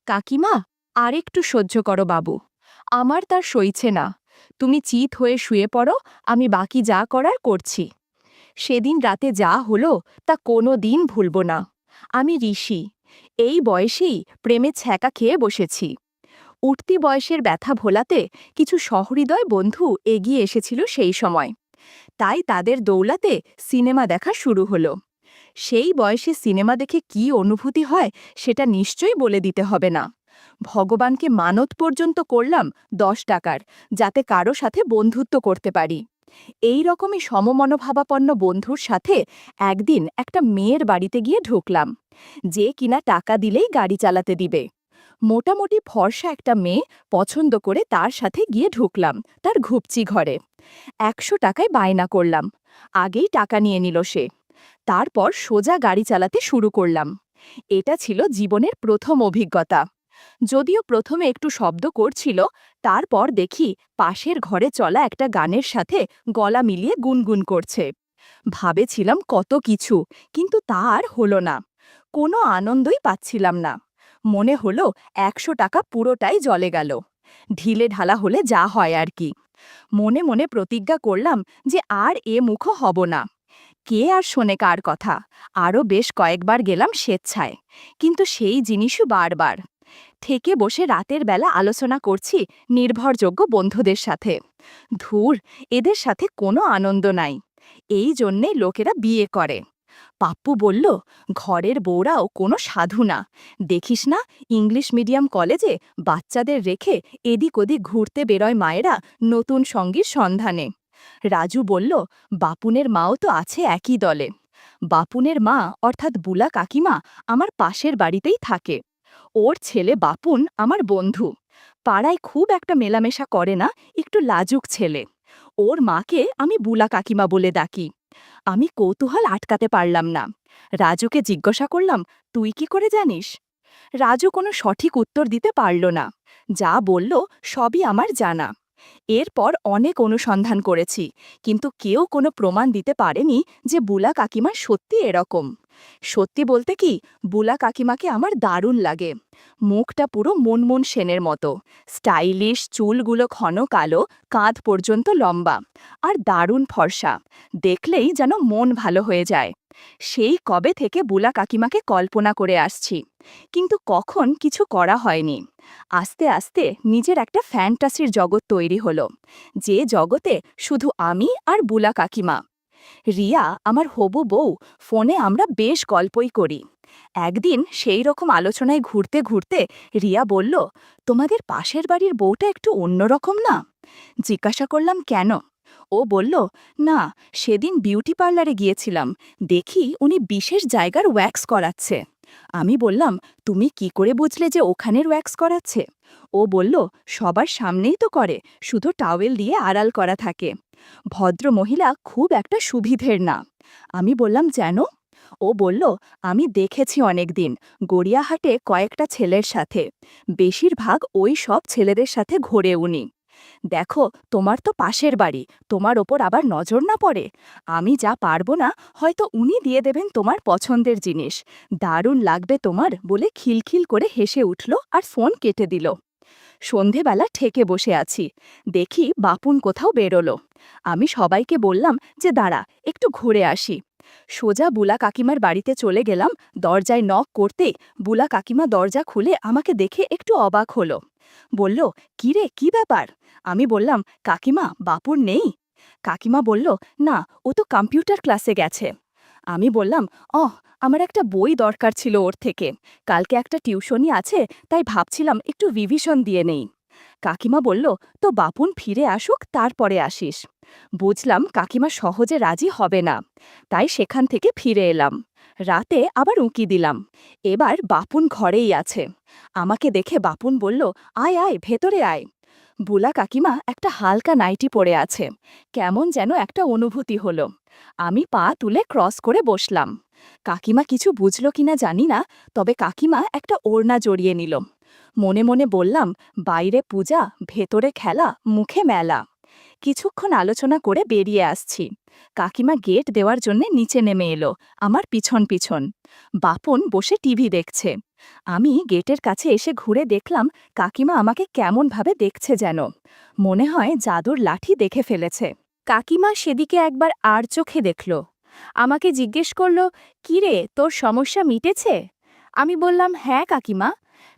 কাকিমা, আর একটু সহ্য করো বাবু। আমার তার সইছে না। তুমি চিত হয়ে শুয়ে পড়ো, আমি বাকি যা করার করছি। সেদিন রাতে যা হলো তা কোনো দিন ভুলব না। আমি ঋষি, এই বয়সেই প্রেমে ছ্যাঁকা খেয়ে বসেছি। উঠতি বয়সের ব্যথা ভোলাতে কিছু সহৃদয় বন্ধু এগিয়ে এসেছিল সেই সময়। তাই তাদের দৌলাতে সিনেমা দেখা শুরু হলো। সেই বয়সে সিনেমা দেখে কী অনুভূতি হয় সেটা নিশ্চয়ই বলে দিতে হবে না। ভগবানকে মানত পর্যন্ত করলাম 10 টাকার, যাতে কারো সাথে বন্ধুত্ব করতে পারি। এই রকমই সমমনোভাবাপন্ন বন্ধুর সাথে একদিন একটা মেয়ের বাড়িতে গিয়ে ঢুকলাম, যে কিনা টাকা দিলেই গাড়ি চালাতে দিবে। মোটামুটি ফর্সা একটা মেয়ে পছন্দ করে তার সাথে গিয়ে ঢুকলাম তার ঘুপচি ঘরে। 100 টাকায় বায়না করলাম। আগেই টাকা নিয়ে নিল সে। তারপর সোজা গাড়ি চালাতে শুরু করলাম। এটা ছিল জীবনের প্রথম অভিজ্ঞতা। যদিও প্রথমে একটু শব্দ করছিল, তারপর দেখি পাশের ঘরে চলা একটা গানের সাথে গলা মিলিয়ে গুনগুন করছে। ভাবেছিলাম কত কিছু, কিন্তু তা আর হলো না। কোনো আনন্দই পাচ্ছিলাম না। মনে হলো 100 টাকা পুরোটাই জলে গেল। ঢিলে ঢালা হলে যা হয় আর কি। মনে মনে প্রতিজ্ঞা করলাম যে আর এ মুখো হব না। কে আর শোনে কার কথা। আরও বেশ কয়েকবার গেলাম স্বেচ্ছায়, কিন্তু সেই জিনিসও বারবার। থেকে বসে রাতের বেলা আলোচনা করছি নির্ভরযোগ্য বন্ধুদের সাথে। ধুর, এদের সাথে কোনো আনন্দ নাই। এই জন্যে লোকেরা বিয়ে করে। পাপ্পু বলল, ঘরের বউরাও কোনো সাধু না। দেখিস না, ইংলিশ মিডিয়াম কলেজে বাচ্চাদের রেখে এদিক ওদিক ঘুরতে বেরোয় মায়েরা নতুন সঙ্গীর সন্ধানে। রাজু বলল, বাপুনের মাও তো আছে একই দলে। বাপুনের মা অর্থাৎ বুলা কাকিমা আমার পাশের বাড়িতেই থাকে। ওর ছেলে বাপুন আমার বন্ধু। পাড়ায় খুব একটা মেলামেশা করে না, একটু লাজুক ছেলে। ওর মাকে আমি বুলা কাকিমা বলে ডাকি। আমি কৌতূহল আটকাতে পারলাম না। রাজুকে জিজ্ঞাসা করলাম, তুই কি করে জানিস? রাজু কোনো সঠিক উত্তর দিতে পারল না। যা বলল সবই আমার জানা। এরপর অনেক অনুসন্ধান করেছি, কিন্তু কেউ কোনো প্রমাণ দিতে পারেনি যে বুলা কাকিমা সত্যি এরকম। সত্যি বলতে কি, বুলা কাকিমাকে আমার দারুণ লাগে। মুখটা পুরো মনমোহন সেনের মতো, স্টাইলিশ, চুলগুলো ঘন কালো, কাঁধ পর্যন্ত লম্বা, আর দারুণ ফর্সা। দেখলেই যেন মন ভালো হয়ে যায়। সেই কবে থেকে বুলা কাকিমাকে কল্পনা করে আসছি, কিন্তু কখন কিছু করা হয়নি। আস্তে আস্তে নিজের একটা ফ্যান্টাসির জগৎ তৈরি হলো, যে জগতে শুধু আমি আর বুলা কাকিমা। রিয়া আমার হবু বউ, ফোনে আমরা বেশ গল্পই করি। একদিন সেই রকম আলোচনায় ঘুরতে ঘুরতে রিয়া বলল, তোমাদের পাশের বাড়ির বউটা একটু অন্যরকম না? জিজ্ঞাসা করলাম কেন? ও বলল, না, সেদিন বিউটি পার্লারে গিয়েছিলাম, দেখি উনি বিশেষ জায়গার ওয়্যাক্স করাচ্ছে। আমি বললাম, তুমি কি করে বুঝলে যে ওখানের ওয়্যাক্স করাচ্ছে? ও বলল, সবার সামনেই তো করে, শুধু টাওয়েল দিয়ে আড়াল করা থাকে। ভদ্র মহিলা খুব একটা সুবিধের না। আমি বললাম, যেন? ও বলল, আমি দেখেছি অনেকদিন গড়িয়াহাটে কয়েকটা ছেলের সাথে। বেশিরভাগ ওই সব ছেলেদের সাথে ঘোরে উনি। দেখো, তোমার তো পাশের বাড়ি, তোমার ওপর আবার নজর না পড়ে। আমি যা পারবো না, হয়তো উনি দিয়ে দেবেন তোমার পছন্দের জিনিস। দারুণ লাগবে তোমার, বলে খিলখিল করে হেসে উঠল আর ফোন কেটে দিল। সন্ধেবেলা ঠেকে বসে আছি, দেখি বাপুন কোথাও বেরোলো। আমি সবাইকে বললাম যে দাঁড়া, একটু ঘুরে আসি। সোজা বুলা কাকিমার বাড়িতে চলে গেলাম। দরজায় নক করতেই বুলা কাকিমা দরজা খুলে আমাকে দেখে একটু অবাক হলো। বলল, কি রে, কি ব্যাপার? আমি বললাম, কাকিমা, বাপুর নেই? কাকিমা বলল, না, ও তো কম্পিউটার ক্লাসে গেছে। আমি বললাম, আমার একটা বই দরকার ছিল ওর থেকে। কালকে একটা টিউশনি আছে, তাই ভাবছিলাম একটু রিভিশন দিয়ে নেই। কাকিমা বলল, তো বাপুন ফিরে আসুক, তারপরে আসিস। বুঝলাম কাকিমা সহজে রাজি হবে না, তাই সেখান থেকে ফিরে এলাম। রাতে আবার উঁকি দিলাম। এবার বাপুন ঘরেই আছে। আমাকে দেখে বাপুন বলল, আয় আয়, ভেতরে আয়। বুলা কাকিমা একটা হালকা নাইটি পরে আছে। কেমন যেন একটা অনুভূতি হলো। আমি পা তুলে ক্রস করে বসলাম। কাকিমা কিছু বুঝল কিনা জানি না, তবে কাকিমা একটা ওড়না জড়িয়ে নিল। মনে মনে বললাম, বাইরে পূজা, ভেতরে খেলা, মুখে মেলা। কিছুক্ষণ আলোচনা করে বেরিয়ে আসছি। কাকিমা গেট দেওয়ার জন্য নিচে নেমে এলো, আমার পিছন পিছন। বাপন বসে টিভি দেখছে। আমি গেটের কাছে এসে ঘুরে দেখলাম কাকিমা আমাকে কেমনভাবে দেখছে যেন। মনে হয় জাদুর লাঠি দেখে ফেলেছে। কাকিমা সেদিকে একবার আর চোখে দেখল। আমাকে জিজ্ঞেস করল, কিরে, তোর সমস্যা মিটেছে? আমি বললাম, হ্যাঁ কাকিমা।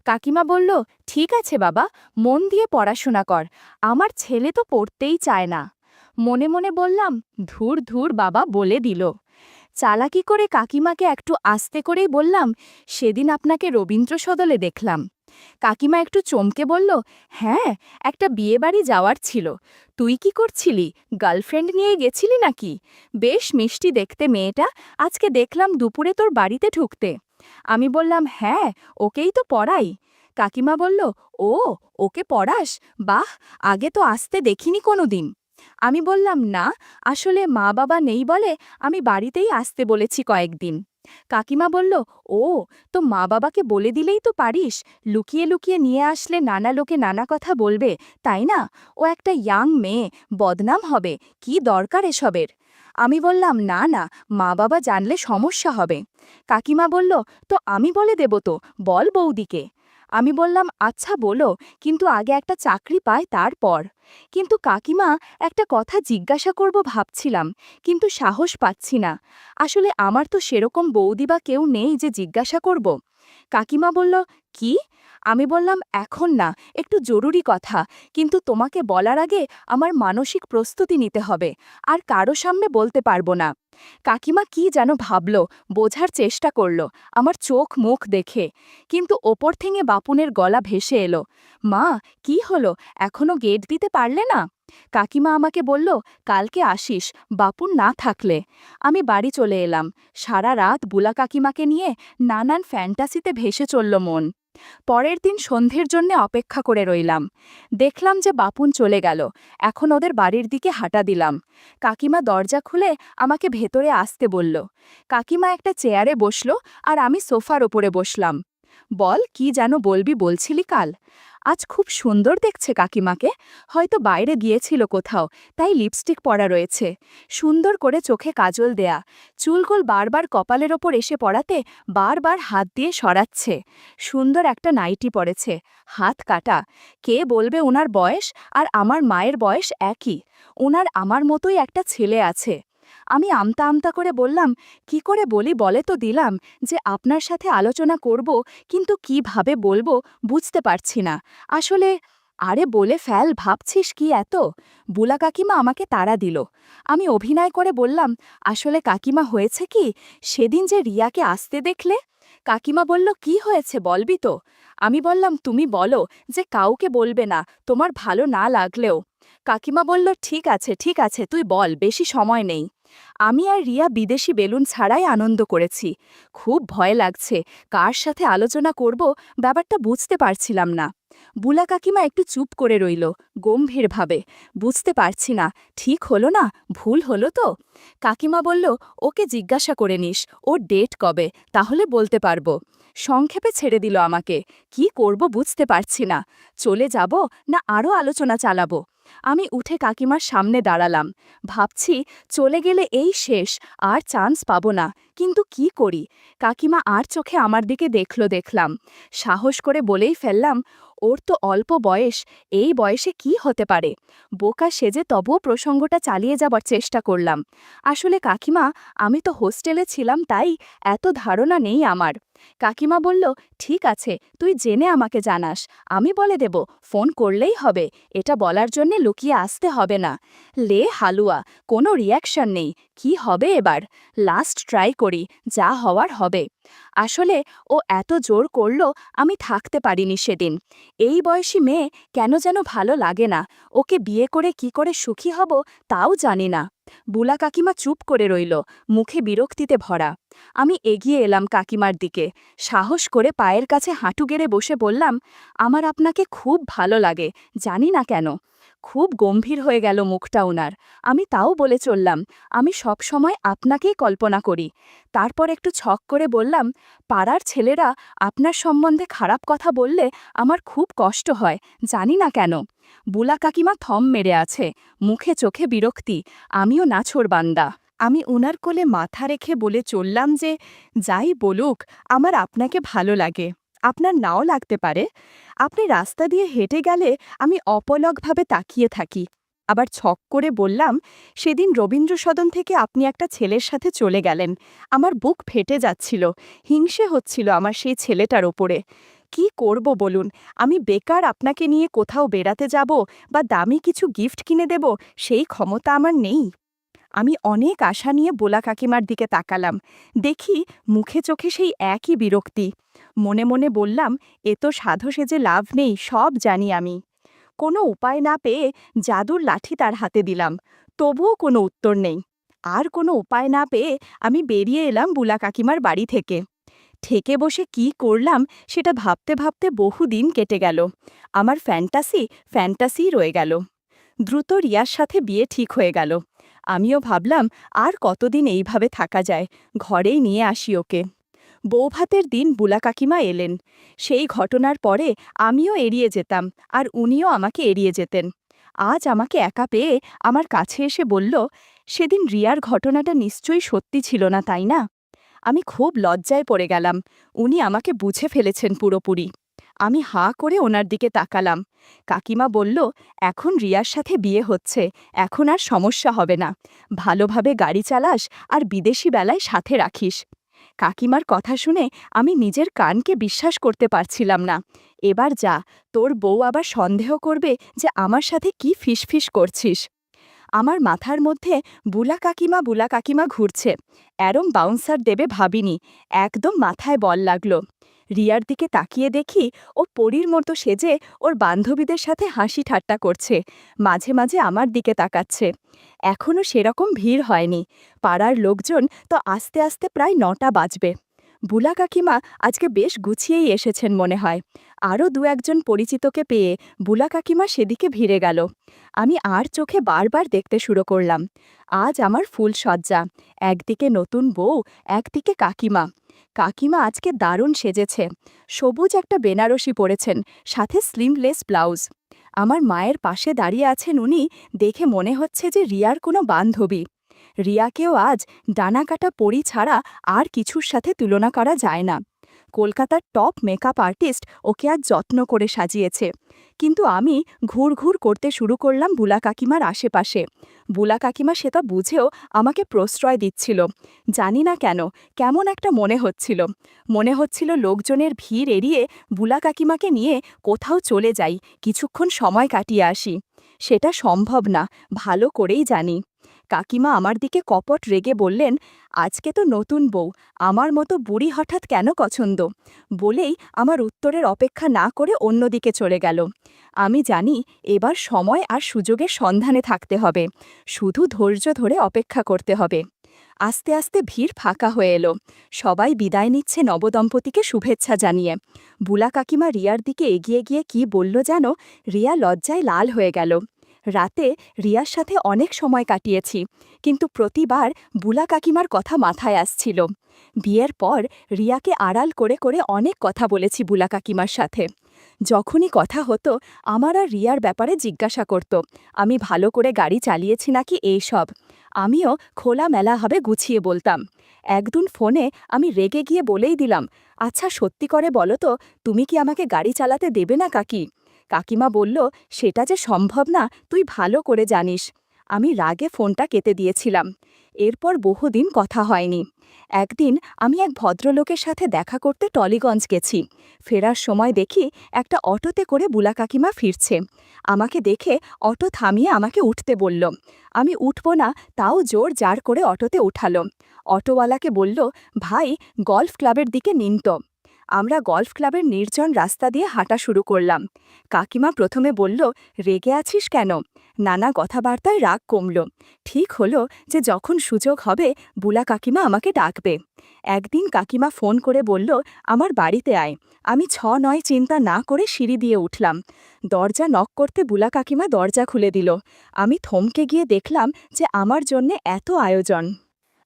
কাকিমা বলল, ঠিক আছে বাবা, মন দিয়ে পড়াশোনা কর। আমার ছেলে তো পড়তেই চায় না। মনে মনে বললাম, ধুর ধুর বাবা বলে দিল। চালাকি করে কাকিমাকে একটু আস্তে করেই বললাম, সেদিন আপনাকে রবীন্দ্র সদলে দেখলাম। কাকিমা একটু চমকে বলল, হ্যাঁ, একটা বিয়েবাড়ি যাওয়ার ছিল। তুই কি করছিলি? গার্লফ্রেন্ড নিয়ে গেছিলি নাকি? বেশ মিষ্টি দেখতে মেয়েটা, আজকে দেখলাম দুপুরে তোর বাড়িতে ঢুকতে। আমি বললাম, হ্যাঁ, ওকেই তো পড়াই। কাকিমা বলল, ও, ওকে পড়াস? বাহ, আগে তো আসতে দেখিনি কোনো দিন। আমি বললাম, না, আসলে মা বাবা নেই বলে আমি বাড়িতেই আসতে বলেছি কয়েকদিন। কাকিমা বলল, ও, তো মা বাবাকে বলে দিলেই তো পারিস। লুকিয়ে লুকিয়ে নিয়ে আসলে নানা লোকে নানা কথা বলবে, তাই না? ও একটা ইয়াং মেয়ে, বদনাম হবে, কি দরকার এসবের? আমি বললাম, না না, মা বাবা জানলে সমস্যা হবে। কাকিমা বলল, তো আমি বলে দেব তো, বল বৌদিকে। আমি বললাম, আচ্ছা বলো, কিন্তু আগে একটা চাকরি পায় তারপর। কিন্তু কাকিমা, একটা কথা জিজ্ঞাসা করব ভাবছিলাম, কিন্তু সাহস পাচ্ছি না। আসলে আমার তো সেরকম বৌদি বা কেউ নেই যে জিজ্ঞাসা করব। কাকিমা বলল, কি? আমি বললাম, এখন না, একটু জরুরি কথা, কিন্তু তোমাকে বলার আগে আমার মানসিক প্রস্তুতি নিতে হবে, আর কারো সামনে বলতে পারবো না। কাকিমা কি যেন ভাবল, বোঝার চেষ্টা করল আমার চোখ মুখ দেখে, কিন্তু ওপর থেকে বাপুনের গলা ভেসে এলো, মা, কি হলো, এখনো গেট দিতে পারলে না? কাকিমা আমাকে বলল, কালকে আসিস, বাপুন না থাকলে। আমি বাড়ি চলে এলাম। সারা রাত বুলা কাকিমাকে নিয়ে নানান ফ্যান্টাসিতে ভেসে চলল মন। পরের দিন সন্ধ্যের জন্য অপেক্ষা করে রইলাম। দেখলাম যে বাপুন চলে গেল। এখন ওদের বাড়ির দিকে হাঁটা দিলাম। কাকিমা দরজা খুলে আমাকে ভেতরে আসতে বলল। কাকিমা একটা চেয়ারে বসল, আর আমি সোফার ওপরে বসলাম। বল, কি যেন বলবি বলছিলি কাল? আজ খুব সুন্দর দেখছে কাকিমাকে। হয়তো বাইরে গিয়েছিল কোথাও, তাই লিপস্টিক পরা রয়েছে। সুন্দর করে চোখে কাজল দেয়া, চুলগুল বারবার কপালের ওপর এসে পড়াতে বারবার হাত দিয়ে সরাচ্ছে। সুন্দর একটা নাইটি পরেছে, হাত কাটা। কে বলবে ওনার বয়স আর আমার মায়ের বয়স একই। ওনার আমার মতোই একটা ছেলে আছে। আমি আমতা আমতা করে বললাম, কি করে বলি বলে তো দিলাম, যে আপনার সাথে আলোচনা করব, কিন্তু কিভাবে বলবো বুঝতে পারছি না আসলে। আরে বলে ফেল, ভাবছিস কি এত? বুলা কাকিমা আমাকে তাড়া দিল। আমি অভিনয় করে বললাম, আসলে কাকিমা হয়েছে কি, সেদিন যে রিয়াকে আসতে দেখলে। কাকিমা বলল, কি হয়েছে বলবি তো? আমি বললাম, তুমি বলো, যে কাউকে বলবে না, তোমার ভালো না লাগলেও। কাকিমা বলল, ঠিক আছে ঠিক আছে, তুই বল, বেশি সময় নেই। আমি আর রিয়া বিদেশি বেলুন ছাড়াই আনন্দ করেছি। খুব ভয় লাগছে, কার সাথে আলোচনা করব ব্যাপারটা বুঝতে পারছিলাম না। বুলা কাকিমা একটু চুপ করে রইল, গম্ভীরভাবে। বুঝতে পারছি না, ঠিক হলো না, ভুল হলো তো? কাকিমা বলল, ওকে জিজ্ঞাসা করে নিস, ওর ডেট কবে, তাহলে বলতে পারবো। সংক্ষেপে ছেড়ে দিল আমাকে। কি করব বুঝতে পারছি না, চলে যাব না আরও আলোচনা চালাবো। আমি উঠে কাকিমার সামনে দাঁড়ালাম। ভাবছি, চলে গেলে এই শেষ, আর চান্স পাবো না, কিন্তু কি করি? কাকিমা আর চোখে আমার দিকে দেখলাম। সাহস করে বলেই ফেললাম, ওর তো অল্প বয়স, এই বয়সে কি হতে পারে? বোকা সেজে তবুও প্রসঙ্গটা চালিয়ে যাবার চেষ্টা করলাম। আসলে কাকিমা, আমি তো হোস্টেলে ছিলাম, তাই এত ধারণা নেই আমার। কাকিমা বলল, ঠিক আছে, তুই জেনে আমাকে জানাস, আমি বলে দেব, ফোন করলেই হবে, এটা বলার জন্যে লুকিয়ে আসতে হবে না। লে হালুয়া, কোনো রিয়াকশন নেই, কি হবে এবার? লাস্ট ট্রাই করি, যা হওয়ার হবে। আসলে ও এত জোর করল, আমি থাকতে পারিনি সেদিন। এই বয়সী মেয়ে কেন যেন ভালো লাগে না, ওকে বিয়ে করে কি করে সুখী হব তাও জানি না। বুলা কাকিমা চুপ করে রইল, মুখে বিরক্তিতে ভরা। আমি এগিয়ে এলাম কাকিমার দিকে, সাহস করে পায়ের কাছে হাঁটু গেড়ে বসে বললাম, আমার আপনাকে খুব ভালো লাগে, জানি না কেন। খুব গম্ভীর হয়ে গেল মুখটা ওনার। আমি তাও বলে চললাম, আমি সব সময় আপনাকেই কল্পনা করি। তারপর একটু ছক করে বললাম, পাড়ার ছেলেরা আপনার সম্বন্ধে খারাপ কথা বললে আমার খুব কষ্ট হয়, জানি না কেন। বুলা কাকিমা থম মেরে আছে, মুখে চোখে বিরক্তি। আমিও নাছোড়বান্দা। আমি উনার কোলে মাথা রেখে বলে চললাম যে, যাই বলুক, আমার আপনাকে ভালো লাগে। আপনার নাও লাগতে পারে। আপনি রাস্তা দিয়ে হেঁটে গেলে আমি অপলকভাবে তাকিয়ে থাকি। আবার ছক করে বললাম, সেদিন রবীন্দ্র সদন থেকে আপনি একটা ছেলের সাথে চলে গেলেন। আমার বুক ফেটে যাচ্ছিল, হিংসে হচ্ছিল আমার সেই ছেলেটার ওপরে। কি করব বলুন, আমি বেকার আপনাকে নিয়ে কোথাও বেড়াতে যাব বা দামি কিছু গিফট কিনে দেব, সেই ক্ষমতা আমার নেই। আমি অনেক আশা নিয়ে বোলা কাকিমার দিকে তাকালাম, দেখি মুখে চোখে সেই একই বিরক্তি। মনে মনে বললাম, এ তো সাধু সেজে লাভ নেই, সব জানি আমি। কোনো উপায় না পেয়ে জাদুর লাঠি তার হাতে দিলাম, তবুও কোনো উত্তর নেই। আর কোনো উপায় না পেয়ে আমি বেরিয়ে এলাম বুলা কাকিমার বাড়ি থেকে। ঠেকে বসে কি করলাম সেটা ভাবতে ভাবতে বহুদিন কেটে গেল। আমার ফ্যান্টাসি রয়ে গেল। দ্রুত রিয়ার সাথে বিয়ে ঠিক হয়ে গেল। আমিও ভাবলাম, আর কতদিন এইভাবে থাকা যায়, ঘরেই নিয়ে আসি ওকে। বৌভাতের দিন বুলা কাকিমা এলেন। সেই ঘটনার পরে আমিও এড়িয়ে যেতাম, আর উনিও আমাকে এড়িয়ে যেতেন। আজ আমাকে একা পেয়ে আমার কাছে এসে বলল, সেদিন রিয়ার ঘটনাটা নিশ্চয়ই সত্যি ছিল না, তাই না? আমি খুব লজ্জায় পড়ে গেলাম। উনি আমাকে বুঝে ফেলেছেন পুরোপুরি। আমি হাঁ করে ওনার দিকে তাকালাম। কাকিমা বলল, এখন রিয়ার সাথে বিয়ে হচ্ছে, এখন আর সমস্যা হবে না। ভালোভাবে গাড়ি চালাস আর বিদেশি বেলায় সাথে রাখিস। কাকিমার কথা শুনে আমি নিজের কানকে বিশ্বাস করতে পারছিলাম না। এবার যা, তোর বউ আবার সন্দেহ করবে যে আমার সাথে কি ফিসফিস করছিস। আমার মাথার মধ্যে বুলা কাকিমা ঘুরছে। এরম বাউন্সার দেবে ভাবিনি, একদম মাথায় বল লাগলো। রিয়ার দিকে তাকিয়ে দেখি ও পরীর মতো সেজে ওর বান্ধবীদের সাথে হাসি ঠাট্টা করছে, মাঝে মাঝে আমার দিকে তাকাচ্ছে। এখনও সেরকম ভিড় হয়নি, পাড়ার লোকজন তো আস্তে আস্তে প্রায় ৯টা বাজবে। বুলা কাকিমা আজকে বেশ গুছিয়েই এসেছেন মনে হয়। আরও দু একজন পরিচিতকে পেয়ে বুলা কাকিমা সেদিকে ভিড়ে গেল। আমি আর চোখে বারবার দেখতে শুরু করলাম। আজ আমার ফুলসজ্জা, একদিকে নতুন বউ, একদিকে কাকিমা। কাকিমা আজকে দারুণ সেজেছে, সবুজ একটা বেনারসি পরেছেন, সাথে স্লিমলেস ব্লাউজ। আমার মায়ের পাশে দাঁড়িয়ে আছেন উনি, দেখে মনে হচ্ছে যে রিয়ার কোনো বান্ধবী। রিয়াকেও আজ ডানাকাটা পরি ছাড়া আর কিছুর সাথে তুলনা করা যায় না। কলকাতার টপ মেকআপ আর্টিস্ট ওকে আজ যত্ন করে সাজিয়েছে। কিন্তু আমি ঘুর করতে শুরু করলাম বুলা কাকিমার আশেপাশে। বুলা কাকিমা সেটা বুঝেও আমাকে প্রশ্রয় দিচ্ছিল। জানি না কেন, কেমন একটা মনে হচ্ছিল লোকজনের ভিড় এড়িয়ে বুলা কাকিমাকে নিয়ে কোথাও চলে যাই, কিছুক্ষণ সময় কাটিয়ে আসি। সেটা সম্ভব না, ভালো করেই জানি। কাকিমা আমার দিকে কপট রেগে বললেন, আজকে তো নতুন বউ, আমার মতো বুড়ি হঠাৎ কেন পছন্দ? বলেই আমার উত্তরের অপেক্ষা না করে অন্যদিকে চলে গেল। আমি জানি এবার সময় আর সুযোগের সন্ধানে থাকতে হবে, শুধু ধৈর্য ধরে অপেক্ষা করতে হবে। আস্তে আস্তে ভিড় ফাঁকা হয়ে এলো। সবাই বিদায় নিচ্ছে নবদম্পতিকে শুভেচ্ছা জানিয়ে। বুলা কাকিমা রিয়ার দিকে এগিয়ে গিয়ে কি বলল যেন, রিয়া লজ্জায় লাল হয়ে গেল। রাতে রিয়ার সাথে অনেক সময় কাটিয়েছি, কিন্তু প্রতিবার বুলা কাকিমার কথা মাথায় আসছিল। বিয়ের পর রিয়াকে আড়াল করে করে অনেক কথা বলেছি বুলা কাকিমার সাথে। যখনই কথা হতো আমার আর রিয়ার ব্যাপারে জিজ্ঞাসা করত, আমি ভালো করে গাড়ি চালিয়েছি নাকি, এইসব। আমিও খোলামেলাভাবে গুছিয়ে বলতাম। একদিন ফোনে আমি রেগে গিয়ে বলেই দিলাম, আচ্ছা সত্যি করে বলো তো, তুমি কি আমাকে গাড়ি চালাতে দেবে না কাকি? কাকিমা বলল, সেটা যে সম্ভব না তুই ভালো করে জানিস। আমি রাগে ফোনটা কেটে দিয়েছিলাম। এরপর বহুদিন কথা হয়নি। একদিন আমি এক ভদ্রলোকের সাথে দেখা করতে টলিগঞ্জ গেছি। ফেরার সময় দেখি একটা অটোতে করে বুলা কাকিমা ফিরছে। আমাকে দেখে অটো থামিয়ে আমাকে উঠতে বলল। আমি উঠব না, তাও জোর জার করে অটোতে উঠালো। অটোওয়ালাকে বলল, ভাই গলফ ক্লাবের দিকে নিন তো। আমরা গল্ফ ক্লাবের নির্জন রাস্তা দিয়ে হাঁটা শুরু করলাম। কাকিমা প্রথমে বলল, রেগে আছিস কেন? নানা কথাবার্তায় রাগ কমল। ঠিক হলো যে যখন সুযোগ হবে বুলা কাকিমা আমাকে ডাকবে। একদিন কাকিমা ফোন করে বলল, আমার বাড়িতে আয়। আমি 6-9 চিন্তা না করে সিঁড়ি দিয়ে উঠলাম। দরজা নক করতে বুলা কাকিমা দরজা খুলে দিল। আমি থমকে গিয়ে দেখলাম যে আমার জন্যে এত আয়োজন।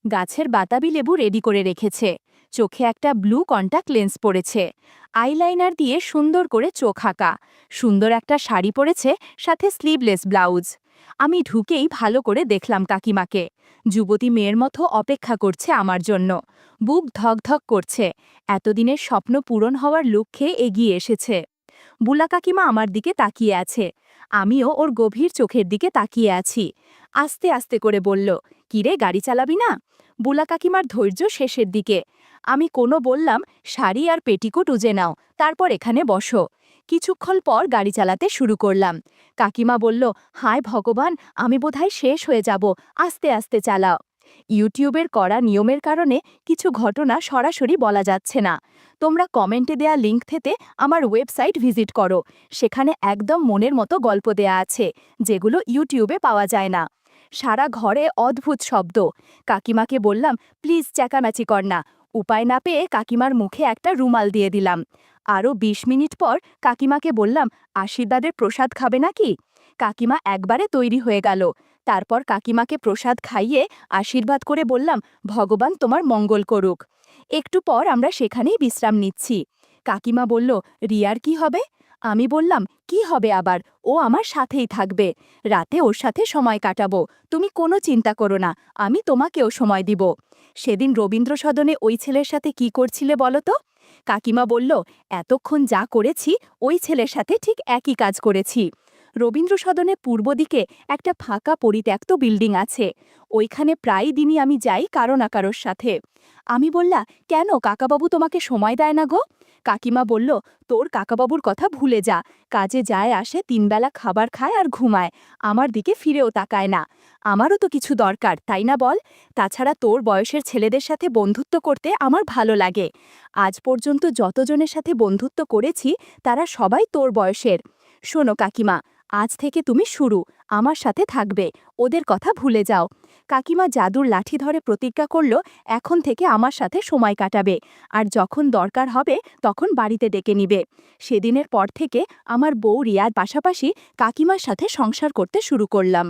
গাছের বাতাবি লেবু রেডি করে রেখেছে, চোখে একটা ব্লু কন্টাক্ট লেন্স পরেছে, আইলাইনার দিয়ে সুন্দর করে চোখ আঁকা, সুন্দর একটা শাড়ি পরেছে, সাথে স্লিভলেস ব্লাউজ। আমি ঢুকেই ভালো করে দেখলাম কাকিমাকে। যুবতী মেয়ের মতো অপেক্ষা করছে আমার জন্য। বুক ধকধক করছে, এতদিনের স্বপ্ন পূরণ হওয়ার লক্ষ্যে এগিয়ে এসেছে। বুলা কাকিমা আমার দিকে তাকিয়ে আছে, আমিও ওর গভীর চোখের দিকে তাকিয়ে আছি। আস্তে আস্তে করে বলল, কিরে, গাড়ি চালাবি না? বুলা কাকিমার ধৈর্য শেষের দিকে। আমি বললাম, শাড়ি আর পেটিকোট উজে নাও, তারপর এখানে বসো। কিছুক্ষণ পর গাড়ি চালাতে শুরু করলাম। কাকিমা বলল, হায় ভগবান, আমি বোধহয় শেষ হয়ে যাব, আস্তে আস্তে চালাও। ইউটিউবের করা নিয়মের কারণে কিছু ঘটনা সরাসরি বলা যাচ্ছে না। তোমরা কমেন্টে দেয়া লিঙ্ক থেকে আমার ওয়েবসাইট ভিজিট করো, সেখানে একদম মনের মতো গল্প দেয়া আছে, যেগুলো ইউটিউবে পাওয়া যায় না। সারা ঘরে অদ্ভুত শব্দ। কাকিমাকে বললাম, প্লিজ চেঁচামেচি কর না। উপায় না পেয়ে কাকিমার মুখে একটা রুমাল দিয়ে দিলাম। আরও 20 মিনিট পর কাকিমাকে বললাম, আশীর্বাদের প্রসাদ খাবে নাকি? কাকিমা একবারে তৈরি হয়ে গেল। তারপর কাকিমাকে প্রসাদ খাইয়ে আশীর্বাদ করে বললাম, ভগবান তোমার মঙ্গল করুক। একটু পর আমরা সেখানেই বিশ্রাম নিচ্ছি। কাকিমা বলল, রিয়ার কি হবে? আমি বললাম, কি হবে আবার, ও আমার সাথেই থাকবে। রাতে ওর সাথে সময় কাটাবো, তুমি কোনো চিন্তা করো না, আমি তোমাকেও সময় দিব। সেদিন রবীন্দ্র সদনে ওই ছেলের সাথে কি করছিলে বলো তো? কাকিমা বলল, এতক্ষণ যা করেছি ওই ছেলের সাথে ঠিক একই কাজ করেছি। রবীন্দ্র সদনে পূর্ব দিকে একটা ফাঁকা পরিত্যক্ত বিল্ডিং আছে, ওইখানে প্রায় দিনই আমি যাই কারো না কারোর সাথে। আমি বললা, কেন, কাকাবাবু তোমাকে সময় দেয় না গো? কাকিমা বলল, তোর কাকাবাবুর কথা ভুলে যা, কাজে যায় আসে, 3 বেলা খাবার খায় আর ঘুমায়, আমার দিকে ফিরেও তাকায় না। আমারও তো কিছু দরকার, তাই না বল? তাছাড়া তোর বয়সের ছেলেদের সাথে বন্ধুত্ব করতে আমার ভালো লাগে। আজ পর্যন্ত যতজনের সাথে বন্ধুত্ব করেছি তারা সবাই তোর বয়সের। শোনো কাকিমা, আজ থেকে তুমি শুরু, আমার সাথে থাকবে, ওদের কথা ভুলে যাও। কাকিমা জাদুর লাঠি ধরে প্রতিজ্ঞা করল, এখন থেকে আমার সাথে সময় কাটাবে, আর যখন দরকার হবে তখন বাড়িতে ডেকে নিবে। সেদিনের পর থেকে আমার বউ রিয়ার পাশাপাশি কাকিমার সাথে সংসার করতে শুরু করলাম।